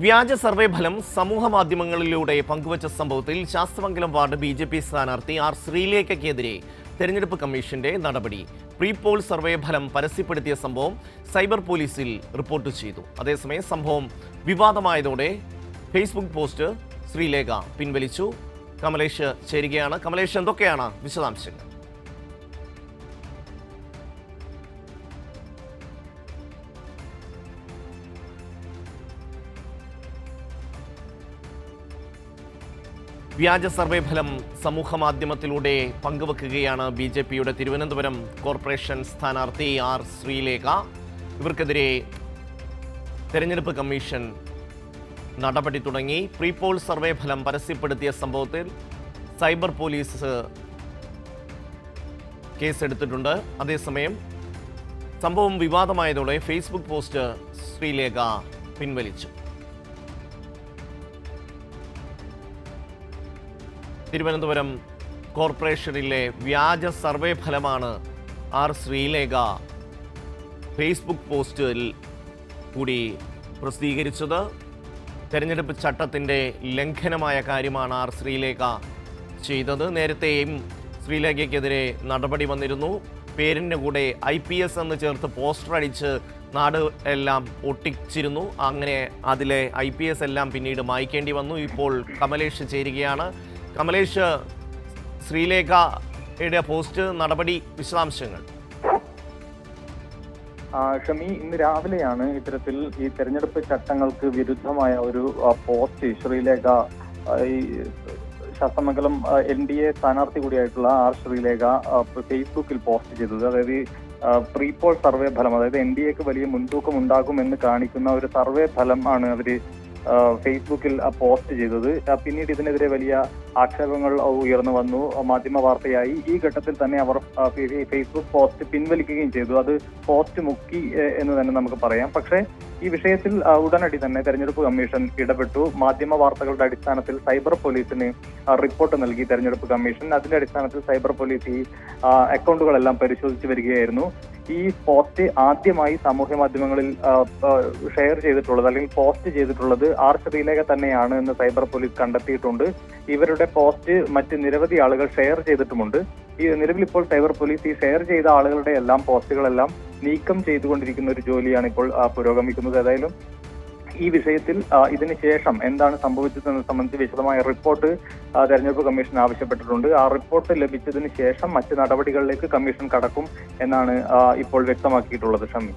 വ്യാജ സർവേ ഫലം സമൂഹ മാധ്യമങ്ങളിലൂടെ പങ്കുവച്ച സംഭവത്തിൽ ശാസ്തമംഗലം വാർഡ് ബി.ജെ.പി. സ്ഥാനാർത്ഥി ആർ ശ്രീലേഖയ്ക്കെതിരെ തെരഞ്ഞെടുപ്പ് കമ്മീഷന്റെ നടപടി. പ്രീ പോൾ സർവേ ഫലം പരസ്യപ്പെടുത്തിയ സംഭവം സൈബർ പോലീസിൽ റിപ്പോർട്ട് ചെയ്തു. അതേസമയം സംഭവം വിവാദമായതോടെ ഫേസ്ബുക്ക് പോസ്റ്റ് ശ്രീലേഖ പിൻവലിച്ചു. കമലേഷ് ചേരുകയാണ്. കമലേഷ്, എന്തൊക്കെയാണ് വിശദാംശങ്ങൾ? വ്യാജ സർവേ ഫലം സമൂഹ മാധ്യമത്തിലൂടെ പങ്കുവെക്കുകയാണ് ബി.ജെ.പിയുടെ തിരുവനന്തപുരം കോർപ്പറേഷൻ സ്ഥാനാർത്ഥി ആർ ശ്രീലേഖ. ഇവർക്കെതിരെ തെരഞ്ഞെടുപ്പ് കമ്മീഷൻ നടപടി തുടങ്ങി. പ്രീ പോൾ സർവേ ഫലം പരസ്യപ്പെടുത്തിയ സംഭവത്തിൽ സൈബർ പോലീസ് കേസെടുത്തിട്ടുണ്ട്. അതേസമയം സംഭവം വിവാദമായതോടെ ഫേസ്ബുക്ക് പോസ്റ്റ് ശ്രീലേഖ പിൻവലിച്ചു. തിരുവനന്തപുരം കോർപ്പറേഷനിലെ വ്യാജ സർവേ ഫലമാണ് ആർ ശ്രീലേഖ ഫേസ്ബുക്ക് പോസ്റ്റിൽ കൂടി പ്രസിദ്ധീകരിച്ചത്. തെരഞ്ഞെടുപ്പ് ചട്ടത്തിൻ്റെ ലംഘനമായ കാര്യമാണ് ആർ ശ്രീലേഖ ചെയ്തത്. നേരത്തെയും ശ്രീലേഖയ്ക്കെതിരെ നടപടി വന്നിരുന്നു. പേരിൻ്റെ കൂടെ IPS എന്ന് ചേർത്ത് പോസ്റ്റർ അടിച്ച് നാട് എല്ലാം ഒട്ടിച്ചിരുന്നു. അങ്ങനെ അതിലെ IPS എല്ലാം പിന്നീട് മായ്ക്കേണ്ടി വന്നു. ഇപ്പോൾ കമലേഷ് ചേരുകയാണ്. കമലേഷ്, ശ്രീലേഖയുടെ പോസ്റ്റ് നടപടി വിശദാംശങ്ങൾ. ഷമി, ഇന്ന് രാവിലെയാണ് ഇത്തരത്തിൽ ഈ തെരഞ്ഞെടുപ്പ് ചട്ടങ്ങൾക്ക് വിരുദ്ധമായ ഒരു പോസ്റ്റ് ശ്രീലേഖ ഈ ശാസ്തമംഗലം NDA സ്ഥാനാർത്ഥി കൂടിയായിട്ടുള്ള ആർ ശ്രീലേഖ ഫേസ്ബുക്കിൽ പോസ്റ്റ് ചെയ്തത്. അതായത് പ്രീ പോൾ സർവേ ഫലം, അതായത് NDAക്ക് വലിയ മുൻതൂക്കം ഉണ്ടാകുമെന്ന് കാണിക്കുന്ന ഒരു സർവേ ഫലം ആണ് അവർ ഫേസ്ബുക്കിൽ പോസ്റ്റ് ചെയ്തത്. പിന്നീട് ഇതിനെതിരെ വലിയ ആക്ഷേപങ്ങൾ ഉയർന്നു വന്നു, മാധ്യമ വാർത്തയായി. ഈ ഘട്ടത്തിൽ തന്നെ അവർ ഫേസ്ബുക്ക് പോസ്റ്റ് പിൻവലിക്കുകയും ചെയ്തു. അത് പോസ്റ്റ് മുക്കി എന്ന് തന്നെ നമുക്ക് പറയാം. പക്ഷേ ഈ വിഷയത്തിൽ ഉടനടി തന്നെ തെരഞ്ഞെടുപ്പ് കമ്മീഷൻ ഇടപെട്ടു. മാധ്യമ വാർത്തകളുടെ അടിസ്ഥാനത്തിൽ സൈബർ പോലീസിന് റിപ്പോർട്ട് നൽകി തെരഞ്ഞെടുപ്പ് കമ്മീഷൻ. അതിന്റെ അടിസ്ഥാനത്തിൽ സൈബർ പോലീസ് ഈ അക്കൗണ്ടുകളെല്ലാം പരിശോധിച്ചു വരികയായിരുന്നു. ഈ പോസ്റ്റ് ആദ്യമായി സാമൂഹ്യ മാധ്യമങ്ങളിൽ ഷെയർ ചെയ്തിട്ടുള്ളത് അല്ലെങ്കിൽ പോസ്റ്റ് ചെയ്തിട്ടുള്ളത് ആർ ശ്രീലേഖ തന്നെയാണ് എന്ന് സൈബർ പോലീസ് കണ്ടെത്തിയിട്ടുണ്ട്. ഇവരുടെ പോസ്റ്റ് മറ്റ് നിരവധി ആളുകൾ ഷെയർ ചെയ്തിട്ടുമുണ്ട്. ഈ നിലവിൽ ഇപ്പോൾ സൈബർ പോലീസ് ഈ ഷെയർ ചെയ്ത ആളുകളുടെ എല്ലാം പോസ്റ്റുകളെല്ലാം നീക്കം ചെയ്തുകൊണ്ടിരിക്കുന്ന ഒരു ജോലിയാണ് ഇപ്പോൾ പുരോഗമിക്കുന്നത്. ഏതായാലും ഈ വിഷയത്തിൽ ഇതിന് ശേഷം എന്താണ് സംഭവിച്ചതെന്ന് സംബന്ധിച്ച് വിശദമായ റിപ്പോർട്ട് തെരഞ്ഞെടുപ്പ് കമ്മീഷൻ ആവശ്യപ്പെട്ടിട്ടുണ്ട്. ആ റിപ്പോർട്ട് ലഭിച്ചതിന് ശേഷം മറ്റ് നടപടികളിലേക്ക് കമ്മീഷൻ കടക്കും എന്നാണ് ഇപ്പോൾ വ്യക്തമാക്കിയിട്ടുള്ളത്. ഷമി.